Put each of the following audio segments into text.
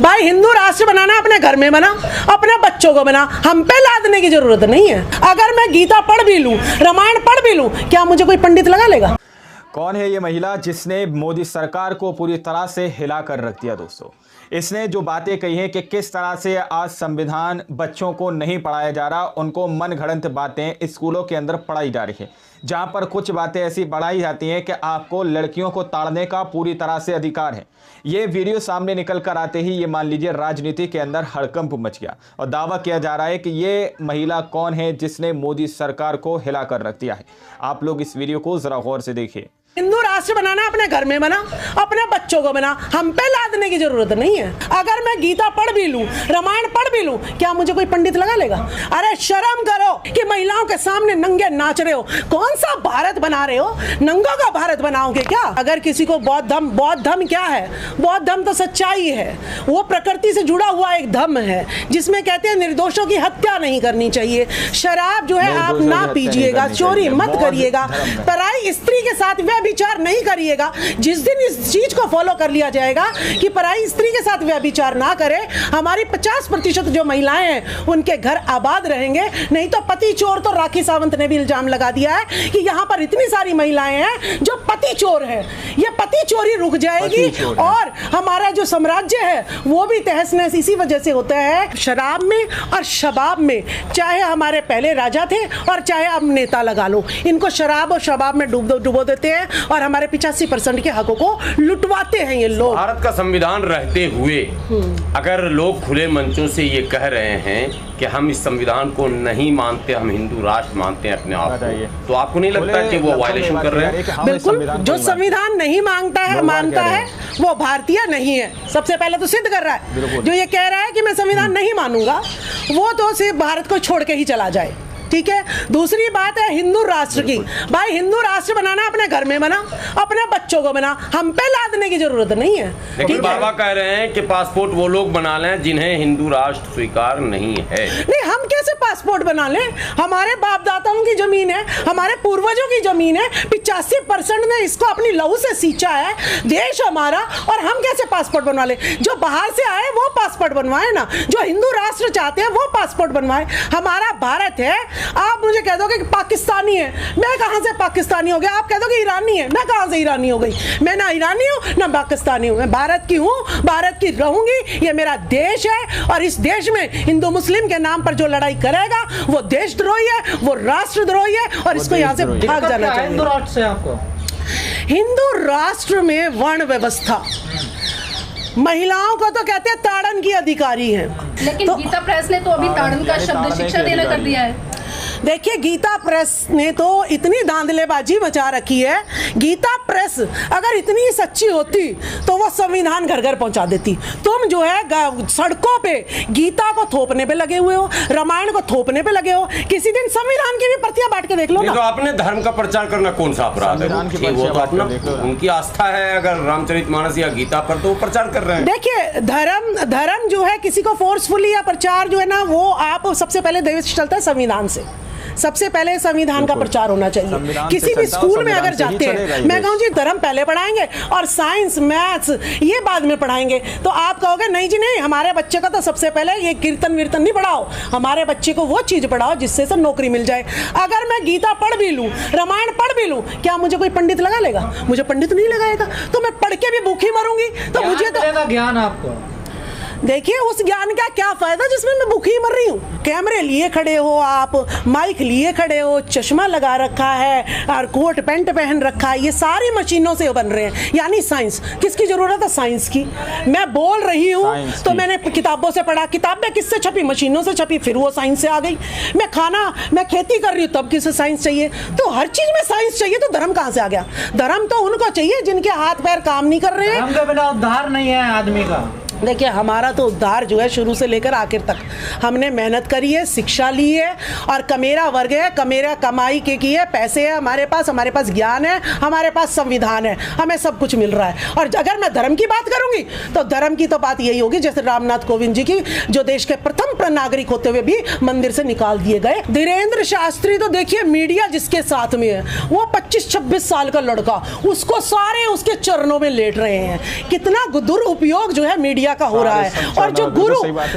भाई हिंदू राष्ट्र बनाना अपने घर में बना, अपने बच्चों को बना, हम पे लादने की जरूरत नहीं है। अगर मैं गीता पढ़ भी लूं, रामायण पढ़ भी लूं, क्या मुझे कोई पंडित लगा लेगा? कौन है ये महिला जिसने मोदी सरकार को पूरी तरह से हिला कर रख दिया? दोस्तों, इसने जो बातें कही हैं कि किस तरह से आज संविधान बच्चों को नहीं पढ़ाया जा रहा, उनको मनगढ़ंत बातें स्कूलों के अंदर पढ़ाई जा रही है, जहां पर कुछ बातें ऐसी पढ़ाई जाती हैं कि आपको लड़कियों को ताड़ने का पूरी तरह से अधिकार है। ये वीडियो सामने निकल कर आते ही ये मान लीजिए राजनीति के अंदर हड़कंप मच गया और दावा किया जा रहा है कि ये महिला कौन है जिसने मोदी सरकार को हिला कर रख दिया है। आप लोग इस वीडियो को जरा गौर से देखिए। हिंदू राष्ट्र बनाना अपने घर में बना, अपने बच्चों को बना, हम पे लादने की जरूरत नहीं है। अगर मैं गीता पढ़ भी लूं, रामायण पढ़ भी लूं, क्या मुझे कोई पंडित लगा लेगा? अरे शर्म करो कि महिलाओं के सामने नंगे नाच रहे हो। कौन सा भारत बना रहे हो? नंगों का भारत बनाओगे क्या? अगर किसी को बौद्ध धर्म क्या है? बौद्ध धर्म तो सच्चाई है, वो प्रकृति से जुड़ा हुआ एक धर्म है जिसमें कहते हैं निर्दोषों की हत्या नहीं करनी चाहिए, शराब जो है आप ना पीजिएगा, चोरी मत करिएगा, पराई स्त्री के साथ व्यभिचार नहीं करिएगा। जिस दिन इस चीज को फॉलो कर लिया जाएगा कि पराई स्त्री के साथ व्यभिचार ना करे, हमारी 50% जो महिलाएं हैं उनके घर आबाद रहेंगे। नहीं तो पति चोर, तो राखी सावंत ने भी इल्जाम लगा दिया है कि यहाँ पर इतनी सारी महिलाएं हैं जो पति चोर है। ये पति चोरी रुक जाएगी और हमारा जो साम्राज्य है वो भी तहस नहस इसी वजह से होता है, शराब में और शबाब में। चाहे हमारे पहले राजा थे और चाहे अब नेता लगा लो, इनको शराब और शबाब में डुबो देते हैं और हमारे 85% के हकों को लुटवाते हैं ये लोग। भारत का संविधान रहते हुए अगर लोग खुले मंचों से ये कह रहे हैं कि हम इस संविधान को नहीं मानते, हम हिंदू राष्ट्र मानते हैं अपने आप को, तो आपको नहीं लगता कि वो वायलेशन कर रहे हैं? बिल्कुल, जो संविधान नहीं मानता है वो भारतीय नहीं है। सबसे पहले तो सिद्ध कर रहा है। जो ये कह रहा है कि मैं संविधान नहीं मानूंगा, वो तो सिर्फ भारत को छोड़ के ही चला जाए। ठीक है। दूसरी बात है हिंदू राष्ट्र की। भाई हिंदू राष्ट्र बनाना अपने घर में बना, अपने बच्चों को बना, हम पे लादने की जरूरत नहीं है। लेकिन बाबा कह रहे हैं कि पासपोर्ट वो लोग बना लें जिन्हें हिंदू राष्ट्र स्वीकार नहीं है। नहीं, हम कैसे पासपोर्ट बना लें? हमारे बाप दाताओं की जमीन है, हमारे पूर्वजों की जमीन है, 85% ने इसको अपनी लहू से सींचा है, देश हमारा, और हम कैसे पासपोर्ट बनवा ले? जो बाहर से आए वो पासपोर्ट बनवाए ना, जो हिंदू राष्ट्र चाहते हैं वो पासपोर्ट बनवाए। हमारा भारत है। आप मुझे कह दोगे कि पाकिस्तानी है, मैं कहां से पाकिस्तानी हो गया? आप कह दोगे ईरानी है, मैं कहां से ईरानी हो गई? मैं ना ईरानी हूं ना पाकिस्तानी हूं, मैं भारत की हूं, भारत की रहूंगी। ये मेरा देश है और इस देश में हिंदू मुस्लिम के नाम पर जो लड़ाई करेगा वो देशद्रोही है, वो राष्ट्रद्रोही है और इसको यहां से भाग जाना चाहिए। हिंदू राष्ट्र से आपको, हिंदू राष्ट्र में वर्ण व्यवस्था, महिलाओं को तो कहते हैं ताड़न की अधिकारी हैं। लेकिन तो गीता प्रेस ने तो अभी ताड़न का शब्द शिक्षा देना कर दिया है। देखिए, गीता प्रेस ने तो इतनी धांधलेबाजी मचा रखी है। गीता प्रेस अगर इतनी सच्ची होती तो वो संविधान घर घर पहुंचा देती। तुम जो है सड़कों पे गीता को थोपने पे लगे हुए हो, रामायण को थोपने पे लगे हो। किसी दिन संविधान की भी प्रतियां बांट के देख लो ना। तो अपने धर्म का प्रचार करना कौन सा अपराध है? वो तो अपना उनकी आस्था है। अगर रामचरितमानस या गीता पर तो प्रचार कर रहे हैं। देखिए, धर्म जो है किसी को फोर्सफुली या प्रचार जो है ना, वो आप सबसे पहले देश चलता है संविधान से। सबसे पहले संविधान का प्रचार होना चाहिए। किसी भी स्कूल में अगर जाते हैं, मैं कहूँ जी धर्म पहले पढ़ाएंगे और साइंस मैथ्स ये बाद में पढ़ाएंगे, तो आप कहोगे नहीं जी नहीं, हमारे बच्चे का तो सबसे पहले ये कीर्तन वीर्तन नहीं पढ़ाओ, हमारे बच्चे को वो चीज पढ़ाओ जिससे से नौकरी मिल जाए। अगर मैं गीता पढ़ भी लूं, रामायण पढ़ भी लूं, क्या मुझे कोई पंडित लगा लेगा? मुझे पंडित नहीं लगाएगा, तो मैं पढ़ के भी भूखी मरूंगी। तो मुझे तो ज्ञान आपको, देखिए उस ज्ञान का क्या फायदा जिसमें मैं भूखी मर रही हूँ। कैमरे लिए खड़े हो आप, माइक लिए खड़े हो, चश्मा लगा रखा है और कोट पैंट पहन रखा है, ये सारी मशीनों से बन रहे हैं। यानी साइंस, किसकी जरूरत है साइंस की? मैं बोल रही हूँ तो मैंने किताबों से पढ़ा, किताबें किससे छपी? मशीनों से छपी, फिर वो साइंस से आ गई। मैं खेती कर रही हूँ तब किसे साइंस चाहिए? तो हर चीज में साइंस चाहिए, तो धर्म कहाँ से आ गया? धर्म तो उनको चाहिए जिनके हाथ पैर काम नहीं कर रहे हैं। धर्म के बिना उद्धार नहीं है आदमी का। देखिए, हमारा तो उद्धार जो है शुरू से लेकर आखिर तक हमने मेहनत करी है, शिक्षा ली है और कमेरा वर्ग है, कमेरा कमाई के की है, पैसे है हमारे पास ज्ञान है, हमारे पास संविधान है, हमें सब कुछ मिल रहा है। और अगर मैं धर्म की बात करूंगी तो धर्म की तो बात यही होगी जैसे रामनाथ कोविंद जी की, जो देश के प्रथम नागरिक होते हुए भी मंदिर से निकाल दिए गए। धीरेन्द्र शास्त्री तो देखिए, मीडिया जिसके साथ में है, वो 25-26 साल का लड़का, उसको सारे उसके चरणों में लेट रहे हैं। कितना दुरुपयोग जो है मीडिया मीडिया का हो रहा है। और जो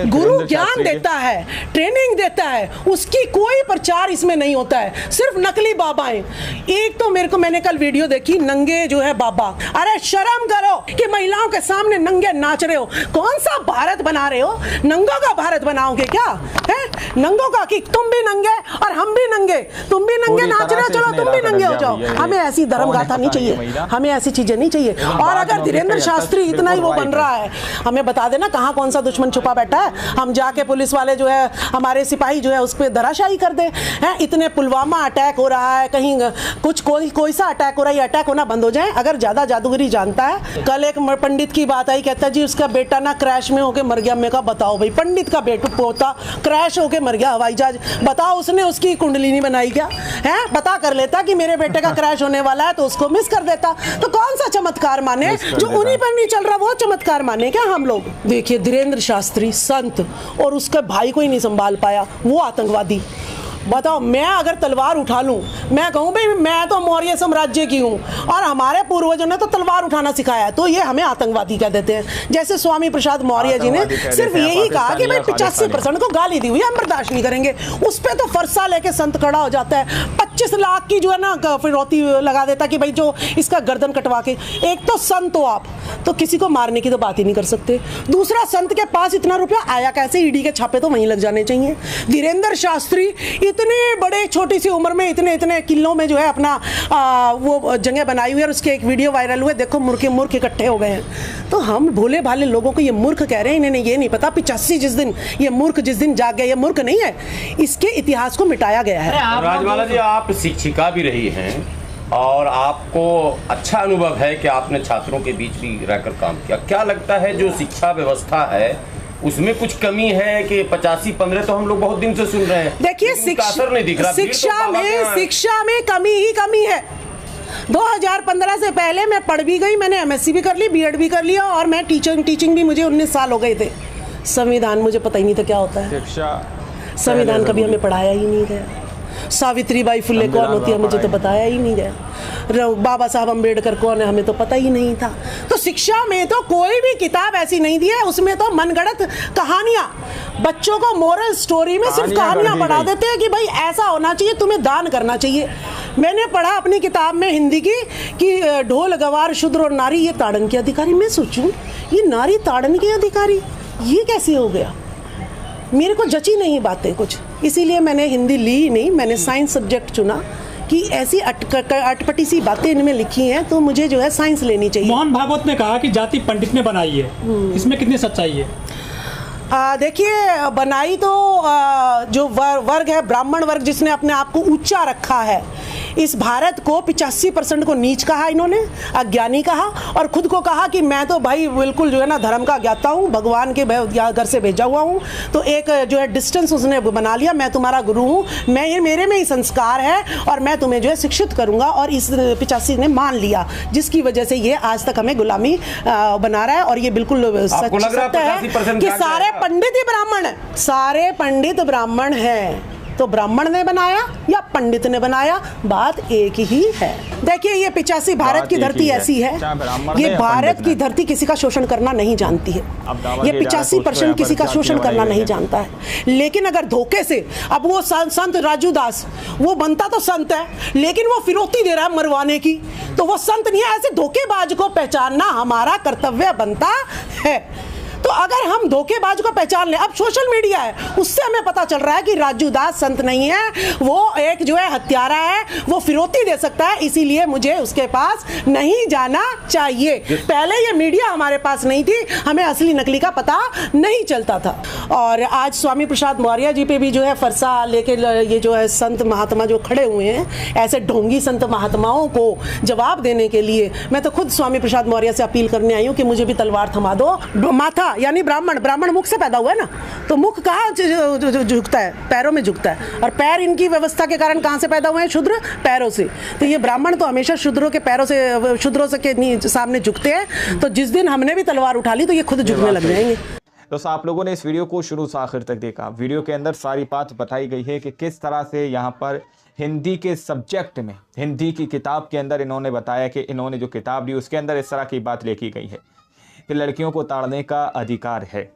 गुरु ज्ञान देता है, ट्रेनिंग देता है, उसकी कोई प्रचार इसमें नहीं होता है, सिर्फ नकली बाबाएं। एक तो मैंने कल वीडियो देखी, नंगे जो है बाबा। अरे शर्म करो कि महिलाओं के सामने नंगे नाच रहे हो। कौन सा भारत बना रहे हो? नंगों का भारत बनाओगे क्या है? नंगों का कि तुम भी नंगे और हम भी नंगे, तुम भी नंगे नाच रहे हो, चलो तुम भी नंगे हो जाओ। हमें ऐसी धर्म गाथा नहीं चाहिए, हमें ऐसी चीजें नहीं चाहिए। और अगर धीरेन्द्र शास्त्री इतना ही वो बन रहा है, हमें बता देना कहाँ कौन सा दुश्मन छुपा बैठा है। हम जाके पुलिस वाले जो है, हमारे सिपाही जो है, उस पर धराशायी कर दे। हैं इतने पुलवामा अटैक हो रहा है, कहीं कुछ कोई सा अटैक हो रहा है, अटैक होना बंद हो जाए। अगर ज्यादा जादूगरी जानता है। कल एक पंडित की बात आई, कहता जी उसका बेटा ना क्रैश में होके मर गया। मैं कहा बताओ भाई, पंडित का पोता क्रैश होके मर गया हवाई जहाज, बताओ उसने उसकी कुंडलिनी बनाई क्या है? पता कर लेता कि मेरे बेटे का क्रैश होने वाला है तो उसको मिस कर देता। तो कौन सा चमत्कार माने? जो उन्हीं पर नहीं चल रहा वो चमत्कार माने क्या हम लोग? देखिए धीरेन्द्र शास्त्री संत और उसके भाई को ही नहीं संभाल पाया, वो आतंकवादी। बताओ, मैं अगर तलवार उठा लूं, मैं कहूं भाई मैं तो मौर्य साम्राज्य की हूं और हमारे पूर्वजों ने तो तलवार उठाना सिखाया, तो ये हमें आतंकवादी कह देते हैं। जैसे स्वामी प्रसाद मौर्य जी ने सिर्फ यही कहा कि भाई 85% को गाली दी हुई हम बर्दाश्त नहीं करेंगे। उस पर तो फरसा लेके संत खड़ा हो जाता है, 25 लाख की जो है ना फिरौती लगा देता कि भाई जो इसका गर्दन कटवा के। एक तो संत हो आप, तो किसी को मारने की तो बात ही नहीं कर सकते। दूसरा, संत के पास इतना रुपया आया कैसे? ईडी के छापे तो वहीं लग जाने चाहिए। धीरेन्द्र शास्त्री इतने बड़े छोटी सी उम्र में इतने किलों में जो है अपना वो जगह बनाई हुई है और उसके एक वीडियो वायरल हुए, देखो मूर्ख इकट्ठे हो गए हैं। तो हम भोले भाले लोगों को ये मूर्ख कह रहे हैं, इन्हें ये नहीं पता 85 जिस दिन ये मूर्ख जिस दिन जाग गया, ये मूर्ख नहीं है, इसके इतिहास को मिटाया गया है। राजमाला जी, आप शिक्षिका भी रही हैं और आपको अच्छा अनुभव है कि आपने छात्रों के बीच भी रहकर काम किया। क्या लगता है जो शिक्षा व्यवस्था है उसमें कुछ कमी है कि 85-15 तो हम लोग बहुत दिन से सुन रहे हैं? देखिए शिक्षा में कमी ही कमी है। 2015 से पहले मैं पढ़ भी गई, मैंने MSc भी कर ली, B.Ed भी कर लिया और मैं टीचिंग भी, मुझे 19 साल हो गए थे। संविधान मुझे पता ही नहीं था क्या होता है। संविधान कभी हमें पढ़ाया ही नहीं गया। सावित्रीबाई फुले कौन होती है मुझे तो बताया ही नहीं गया। बाबा साहब अम्बेडकर कौन है हमें तो पता ही नहीं था। तो शिक्षा में तो कोई भी किताब ऐसी नहीं दी है, उसमें तो मनगढ़ंत कहानियां, बच्चों को मोरल स्टोरी में सिर्फ कहानियां पढ़ा देते हैं कि भाई ऐसा होना चाहिए, तुम्हें दान करना चाहिए। मैंने पढ़ा अपनी किताब में हिंदी की कि ढोल गवार शूद्र और नारी ये ताड़न के अधिकारी। मैं सोचूं ये नारी ताड़न के अधिकारी ये कैसे हो गया? मेरे को जची नहीं बातें कुछ, इसीलिए मैंने हिंदी ली ही नहीं, मैंने साइंस सब्जेक्ट चुना कि ऐसी अटपटी सी बातें इनमें लिखी हैं तो मुझे जो है साइंस लेनी चाहिए। मोहन भागवत ने कहा कि जाति पंडित ने बनाई है, इसमें कितनी सच्चाई है? देखिए बनाई तो जो वर्ग है ब्राह्मण वर्ग, जिसने अपने आप को ऊंचा रखा है, इस भारत को 85% को नीच कहा इन्होंने, अज्ञानी कहा और खुद को कहा कि मैं तो भाई बिल्कुल जो है ना धर्म का ज्ञाता हूँ, भगवान के घर से भेजा हुआ हूँ। तो एक जो है डिस्टेंस उसने बना लिया, मैं तुम्हारा गुरु हूँ, मैं मेरे में ही संस्कार है और मैं तुम्हें जो है शिक्षित करूँगा। और इस 85 ने मान लिया, जिसकी वजह से ये आज तक हमें गुलामी बना रहा है। और ये बिल्कुल सत्य है कि सारे पंडित ही ब्राह्मण है, सारे पंडित ब्राह्मण हैं। तो ब्राह्मण ने बनाया या पंडित ने बनाया, बात एक ही है। देखिए ये 85 भारत की धरती ऐसी है, ये भारत की धरती किसी का शोषण करना नहीं जानती है। ये 85% किसी का शोषण करना नहीं जानता है। लेकिन अगर धोखे से, अब वो संत राजू दास वो बनता तो संत है, लेकिन वो फिरौती दे रहा है मरवाने की, तो वो संत नहीं है। ऐसे धोखेबाज को पहचानना हमारा कर्तव्य बनता है। तो अगर हम धोखेबाज को पहचान ले, अब सोशल मीडिया है उससे हमें पता चल रहा है कि राजू दास संत नहीं है, वो एक जो है हत्यारा है, वो फिरौती दे सकता है, इसीलिए मुझे उसके पास नहीं जाना चाहिए। पहले ये मीडिया हमारे पास नहीं थी, हमें असली नकली का पता नहीं चलता था। और आज स्वामी प्रसाद मौर्य जी पे भी जो है फरसा लेके ये जो है संत महात्मा जो खड़े हुए हैं, ऐसे ढोंगी संत महात्माओं को जवाब देने के लिए मैं तो खुद स्वामी प्रसाद मौर्य से अपील करने आई हूँ कि मुझे भी तलवार थमा दो। माथा यानी ब्राह्मण मुख से पैदा हुआ है ना, तो मुख कहाँ झुकता है? पैरों में झुकता है। और पैर इनकी व्यवस्था के कारण कहाँ से पैदा हुए हैं? शूद्र, पैरों से। तो ये ब्राह्मण तो हमेशा शूद्रों के पैरों से, शूद्रों से के सामने झुकते हैं। तो जिस दिन हमने भी तलवार उठा ली तो ये खुद झुकने लग जाएंगे। दोस्तों आप लोगों ने इस वीडियो को शुरू से आखिर तक देखा। वीडियो के अंदर सारी बात बताई गई है कि किस तरह से यहाँ पर हिंदी के सब्जेक्ट में, हिंदी की किताब के अंदर इन्होंने बताया कि इन्होंने जो किताब ली उसके अंदर इस तरह की बात लिखी गई है। कि लड़कियों को ताड़ने का अधिकार है।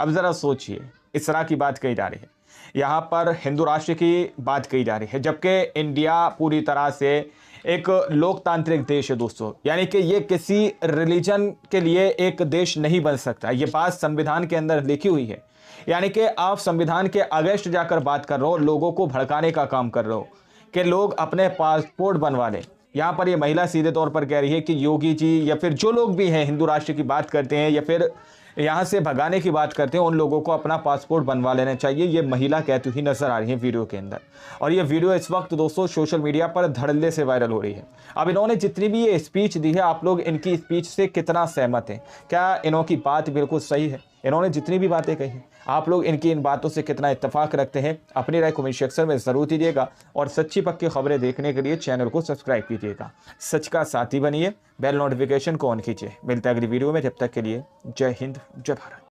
अब ज़रा सोचिए, इस तरह की बात कही जा रही है, यहाँ पर हिंदू राष्ट्र की बात कही जा रही है, जबकि इंडिया पूरी तरह से एक लोकतांत्रिक देश है दोस्तों। यानी कि ये किसी रिलीजन के लिए एक देश नहीं बन सकता। ये बात संविधान के अंदर लिखी हुई है। यानी कि आप संविधान के अगेंस्ट जाकर बात कर रहे हो, लोगों को भड़काने का काम कर रहे हो कि लोग अपने पासपोर्ट बनवा लें। यहाँ पर ये महिला सीधे तौर पर कह रही है कि योगी जी या फिर जो लोग भी हैं हिंदू राष्ट्र की बात करते हैं या फिर यहाँ से भगाने की बात करते हैं, उन लोगों को अपना पासपोर्ट बनवा लेना चाहिए। ये महिला कहती हुई नजर आ रही है वीडियो के अंदर। और ये वीडियो इस वक्त दोस्तों सोशल मीडिया पर धड़ल्ले से वायरल हो रही है। अब इन्होंने जितनी भी ये स्पीच दी है, आप लोग इनकी स्पीच से कितना सहमत हैं? क्या इन्होंने बात बिल्कुल सही है? इन्होंने जितनी भी बातें कही, आप लोग इनकी इन बातों से कितना इत्तेफाक रखते हैं? अपनी राय कमेंट सेक्शन में ज़रूर दीजिएगा और सच्ची पक्की खबरें देखने के लिए चैनल को सब्सक्राइब कीजिएगा। सच का साथी बनिए, बेल नोटिफिकेशन को ऑन कीजिए। मिलते हैं अगली वीडियो में, जब तक के लिए जय हिंद, जय भारत।